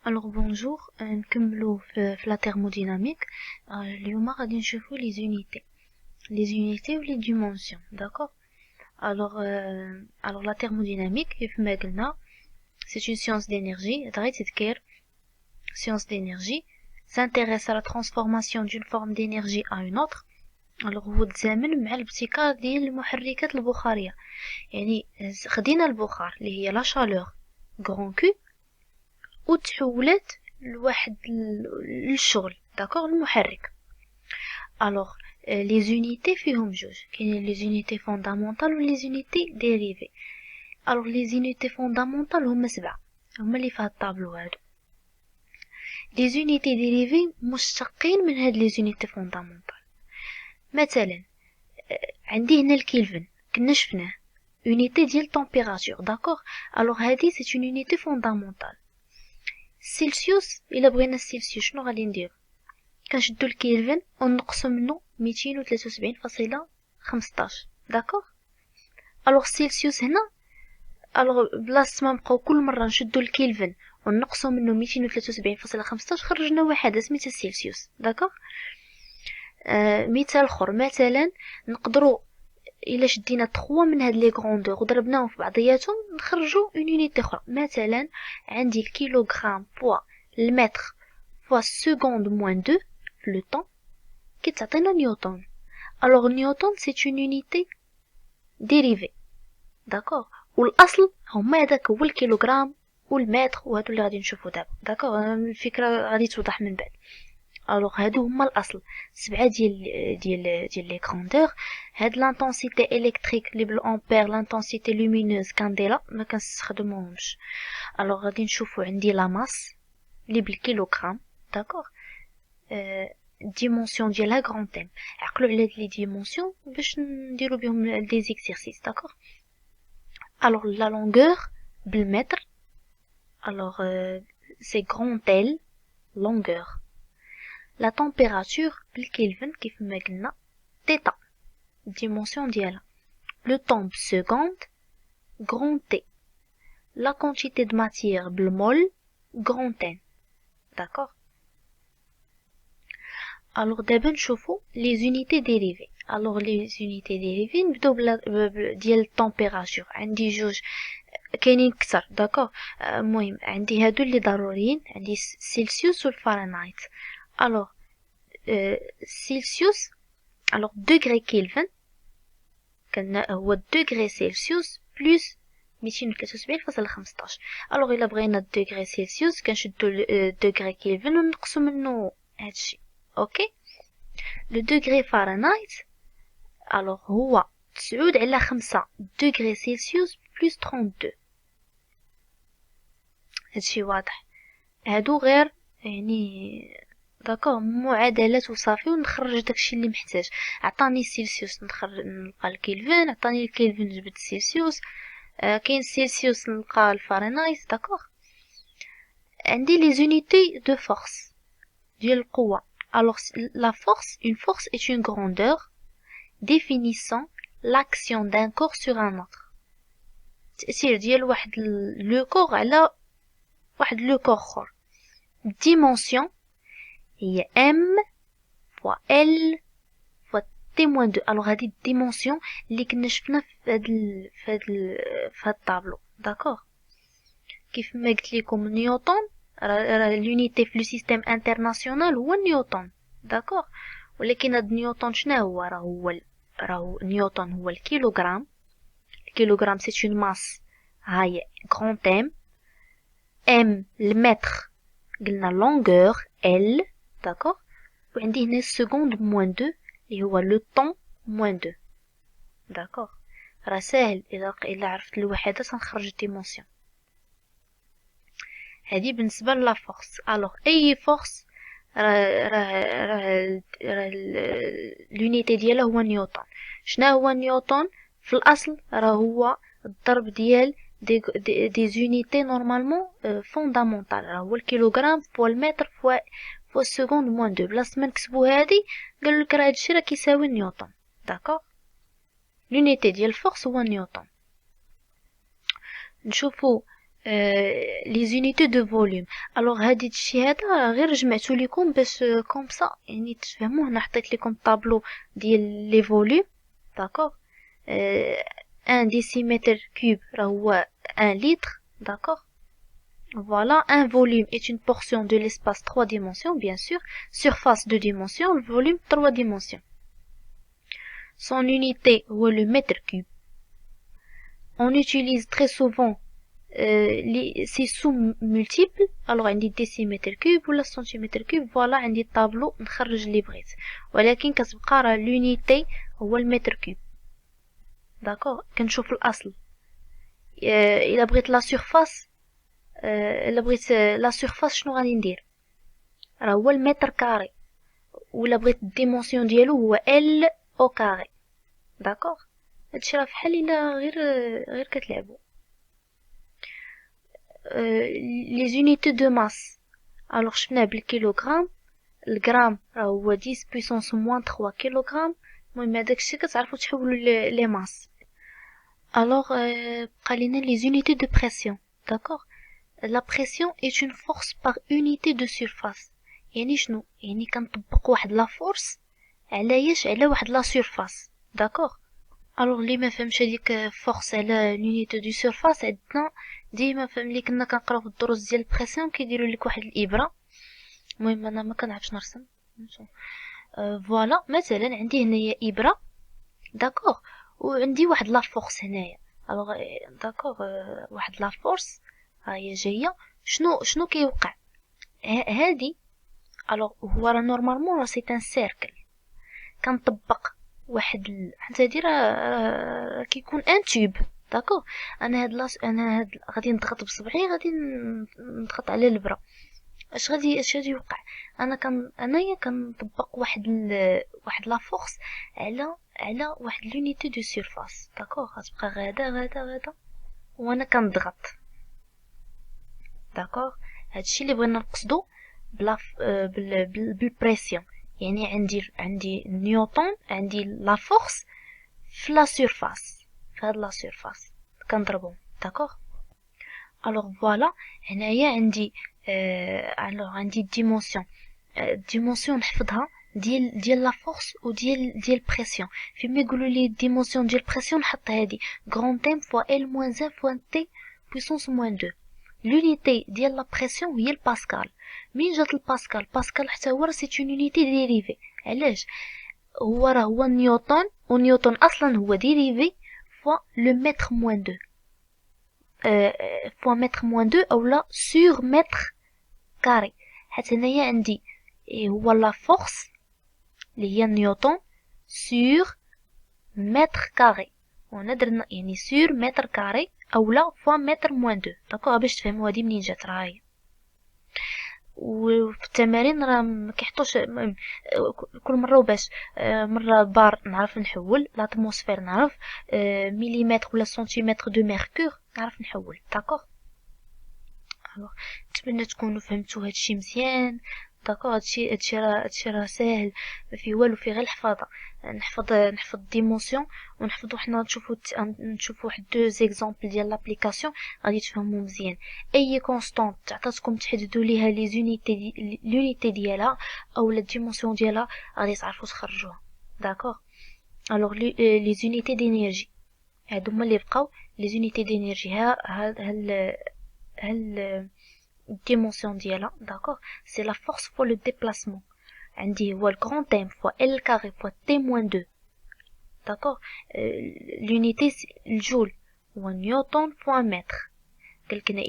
Alors bonjour, نكملوا في la thermodynamique. اليوم غادي نشوفوا les unités ou les dimensions, d'accord. Alors la thermodynamique كيف ما قلنا c'est une science d'énergie. دغيا تذكر science d'énergie s'intéresse à la transformation d'une forme d'énergie à une autre. alors هو تزامن مع الابتكار ديال المحركات البخاريه، يعني خدينا البخار اللي هي لا شالور غران كو وتحولت لواحد للشغل، داكوغ، المحرك. alors les unités فيهم جوج، كاين les unités fondamentales و les unités dérivées. alors les unités fondamentales هما 7، هما اللي في هاد الطابلو هادو. les unités dérivées مشتقين من هاد les unités fondamentales. مثلا عندي هنا الكلفن كنا شفناه unité ديال température، داكوغ. alors هادي c'est une unité fondamentale. السلسيوس الا بغينا السلسيوس شنو غادي ندير؟ كنشدو الكلفن ونقصو منه 273.15، داكوغ. الوغ السلسيوس هنا، الوغ بلاصه ما نبقاو كل مره نشدو الكلفن ونقصو منه 273.15 خرجنا واحده سميتها السلسيوس، داكوغ. مثال اخر، مثلا نقدروا الا شدينا 3 من هاد لي غروندور وضربناهم في بعضياتهم نخرجوا اون يونيتي اخرى. مثلا عندي الكيلوغرام بوا المتر فوا سكوند موان 2 لو طون كتعطينا نيوتن. الوغ نيوتن سي اون يونيتي ديريفي، داكوغ. والاصل هما هذاك هو الكيلوغرام والمتر وهادو اللي غادي نشوفو دابا، داكوغ. الفكره غادي توضح من بعد. الوغ هادو هما الاصل 7 ديال لي غروندور. هاد لانتونسيتي الكتريك اللي بالامبير، لانتونسيتي لومينوز كانديلا ما كنستخدموهمش. الوغ غادي نشوفو عندي لا ماس اللي بالكيلوغرام، داكوغ. ديمونسيون ديالها غران تيم، عقلوا على هاد لي ديمونسيون باش نديرو بهم دي زيكسيرسيس، داكوغ. الوغ لا لونغور بالمتر، الوغ سي غران تيل لونغور. la température بالكلفن كيف ما قلنا تيتا dimension ديالها. le temps seconde grand T. la quantité de matière بالمول grand N، d'accord. alors دابا نشوفوا les unités dérivées. alors les unités dérivées نبداو ديال التمبيراتور. عندي جوج كاينين كثر، داكوغ. المهم عندي هادو اللي ضروريين، عندي سيلسيوس والفahrenheit. alors Celsius, alors degré Kelvin كان هو degré Celsius plus 273.15. alors إلا بغينا degré Celsius كنشدو degré Kelvin ونقصو منه هادشي، اوكي. le degré Fahrenheit alors هو 9/5 degré Celsius plus 32. هادشي واضح، هادو غير يعني داكوغ معادلات وصافي ونخرج داكشي اللي محتاج. عطاني السلسيوس نلقى الكلفن، عطاني الكلفن نجبد السلسيوس، كاين السلسيوس نلقى الفahrenheit، داكوغ. عندي لي زونيتي دو فورس ديال القوه. alors la force, une force est une grandeur définissant l'action d'un corps sur un autre. تأثير ديال واحد لو كور على واحد لو كور اخر. dimension هي m fois l fois t moins 2. alors هذه الديمونسيون اللي كنا شفنا في هاد الطابلو، داكوغ. كيف ما قلت لكم نيوتن راه لونيتي في لو سيستيم انترناسيونال هو نيوتن، داكوغ. ولكن هاد نيوتن شنو هو؟ راهو نيوتن هو الكيلوغرام. الكيلوغرام سي اون ماس، هاي غران تيم. ام المتر قلنا لونغور ال، داكوغ. وعندي هنا السكوند موان 2 اللي هو لو طون موان 2، داكوغ. راه ساهل الا عرفت الوحدات غنخرج الديمونسيون. هذه بالنسبه لا فورس. الوغ اي فورس راه لونيتي ديالها هو نيوتن. شنو هو نيوتن؟ في الاصل راه هو الضرب ديال دي زونيتي نورمالمون فوندامونتال، راه هو الكيلوغرام فوا المتر فوا السكوند موان 2. بلاصه ما نكتبو هادي قالوا لك راه هادشي راه كيساوي نيوتن، d'accord. l'unité ديال الفورس هو نيوتن. نشوفوا les unités de volume. alors هادي الشيء هذا غير جمعتو لكم باش كوم سا يعني تفهموه. انا حطيت لكم طابلو ديال لي فوليوم، داكوغ. 1 décimètre cube راه هو 1 litre, d'accord. Voilà, un volume est une portion de l'espace 3 dimensions, bien sûr. Surface 2 dimensions, le volume 3 dimensions. Son unité ou le mètre cube. On utilise très souvent ces sous-multiples. Alors, on dit décimètre cube ou la centimètre cube. Voilà, on dit tableau, نخرج اللي بغيت. ولكن كتبقى راه l'unité هو المتر كوب. داكوغ. كنشوف الأصل. إلا بغيت لا سيرفاس، إلا بغيت لا سيرفاس شنو غادي ندير؟ راه هو المتر كاري. ولا بغيت الديمونسيون ديالو هو ال او كاري، داكوغ. هادشي راه فحال الا غير كتلعبوا. لي زونيتي دو ماس. الوغ شفنا بالكيلوغرام. الغرام راه هو 10 بويسونس موان 3 كيلوغرام. المهم هداك الشيء كتعرفوا تحولوا لي ماس. الوغ بقى لينا لي زونيتي دو بريسيون، داكوغ. لا بريسيون est une force par unité de surface. يعني شنو؟ يعني كنطبق واحد لا فورس على واحد لا سيرفاس، داكوغ. الوغ اللي ما فهمش هذيك فورس على لونيتي دو سيرفاس، عندنا ديما فهم اللي كنا كنقراو في الدروس ديال البريسيون كيديروا لك واحد الابره. المهم انا ما كنعرفش نرسم. فوالا مثلا عندي هنايا ابره، داكوغ، وعندي واحد لا فورس هنايا. الوغ داكوغ، واحد لا فورس ها هي جايه. شنو كيوقع؟ هادي الوغ هو راه نورمالمون راه سي ان سيركل. كنطبق واحد حتى هادي راه كيكون ان تيوب، داكوغ. انا غادي نضغط بصبعي، غادي نضغط على الابره. اش غادي يوقع؟ انايا كنطبق واحد لا فورس على واحد لونيتي دو سيرفاس، داكوغ. غتبقى غادا وانا كنضغط، داكوغ. هادشي اللي بغينا نقصدو بالبريسيون. يعني عندي نيوتن، عندي لا فورس في لا سيرفاس، في هاد لا سيرفاس كنضربهم، داكوغ. الوغ فوالا هنايا عندي الديمونسيون نحفظها ديال لا فورس و ديال بريسيون. فيما يقولوا لي الديمونسيون ديال بريسيون نحط هادي غران ام فوا ال موان 1 فوا تي بويسونس موان 2. l'unité ديال لا بريسيون هي الباسكال. من جات الباسكال حتى هو راه سي اون يونيتي ديريفي. علاش؟ هو نيوتن، ونيوتن اصلا هو ديريفي فوا لو متر موان 2، فوا متر موان 2 اولا سور متر كاري. حيت هنايا عندي هو لا فورس اللي هي نيوتن سور متر كاري. وهنا درنا يعني سور متر كاري اولا فوا متر موان 2، داكوغ. باش تفهموا هادي منين جات راه هي. وفي التمارين راه ما كيحطوش كل مره وباش مره بار نعرف نحول، لاتموسفير نعرف، مليمتر ولا سنتيمتر دو ميركور نعرف نحول، داكوغ. الوغ نتمنى تكونوا فهمتوا هادشي مزيان، داكوغ. هادشي راه ساهل، ما فيه والو، فيه غير الحفاظه. نحفظ ديمونسيون، ونحفظوا حنا نشوفوا واحد دو زيكزامبل ديال لابليكاسيون غادي تفهموا مزيان. اي كونستانت عطاتكم تحددوا ليها لي زونيتي لونيتي ديالها او لا ديمونسيون ديالها غادي تعرفوا تخرجوها، داكوغ. الوغ لي زونيتي دينيرجي هادو هما اللي بقاو. لي زونيتي دينيرجي هل الديمونسيون ديالها، داكوغ. سي لا فورس فوا لو ديبلاسمون. عندي هو الكرون ام فوا ال كاري فوا تي موان 2، داكوغ. l'unité الجول هو نيوتن فوا متر. قالكنا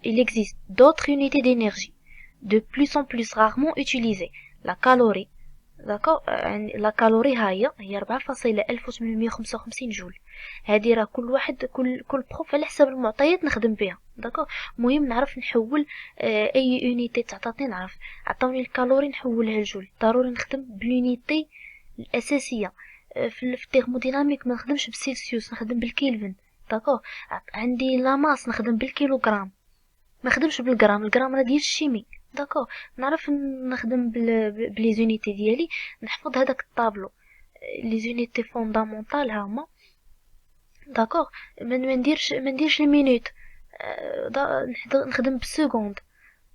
il existe d'autres unités d'énergie de plus en plus rarement utilisées. la calorie، داكوغ. لا كالوري هي 4.1855 جول. هادي راه كل واحد كل بروف على حسب المعطيات نخدم بها، داكوغ. المهم نعرف نحول اي يونيتي تعطاتني، نعرف عطاوني الكالوري نحولها لجول، ضروري نخدم باليونيتي الاساسيه. في الترموديناميك ما نخدمش بالسيلسيوس، نخدم بالكيلفن، داكوغ. عندي لا ماس نخدم بالكيلوغرام، ما نخدمش بالغرام. الغرام راه ديال الشيمي، داكوغ. نعرف نخدم بلي زونيتي ديالي، نحفظ هذاك الطابلو. لي زونيتي فوندامونتال هما. داكوغ. ما نديرش المينوت. نخدم بالسكوند.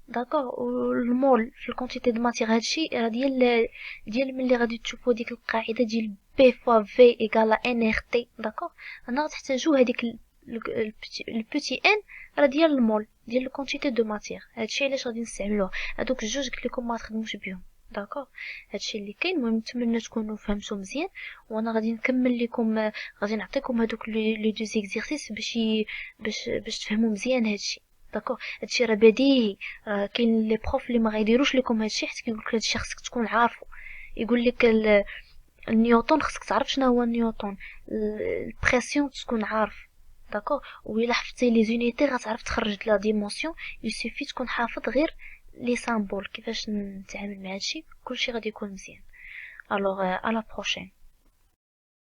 داكوغ. والمول في الكونتيتي دو ماتيغ هادشي راه ديال ملي غادي تشوفوا ديك القاعده ديال بي فوا في ايكالا ان ار تي. داكوغ. انا غتحتاجو هذيك البوتي ان راه ديال المول ديال الكونتيتي دو ماتيغ. هادشي علاش غادي نستعملوه. هادوك الجوج قلت لكم ما تخدموش بهم. داكوغ. هادشي اللي كاين. المهم نتمنى تكونوا فهمتوا مزيان، وانا غادي نكمل لكم. غادي نعطيكم هادوك لي دو زيكزيرسيس باش تفهموا مزيان هادشي. داكوغ. هادشي راه بديهي. كاين لي بروف اللي ما غيديروش لكم هادشي حيت كيقول لك هادشي خصك تكون عارفه. يقول لك النيوتن خصك تعرف شنو هو النيوتن. البريسيون تكون عارف. داكوغ. وإلا حفظتي لي زونيتي غتعرف تخرج لا ديمونسيون. يسوفي تكون حافظ غير لي سامبول كيفاش نتعامل مع هادشي. كلشي غادي يكون مزيان. الوغ à la prochaine.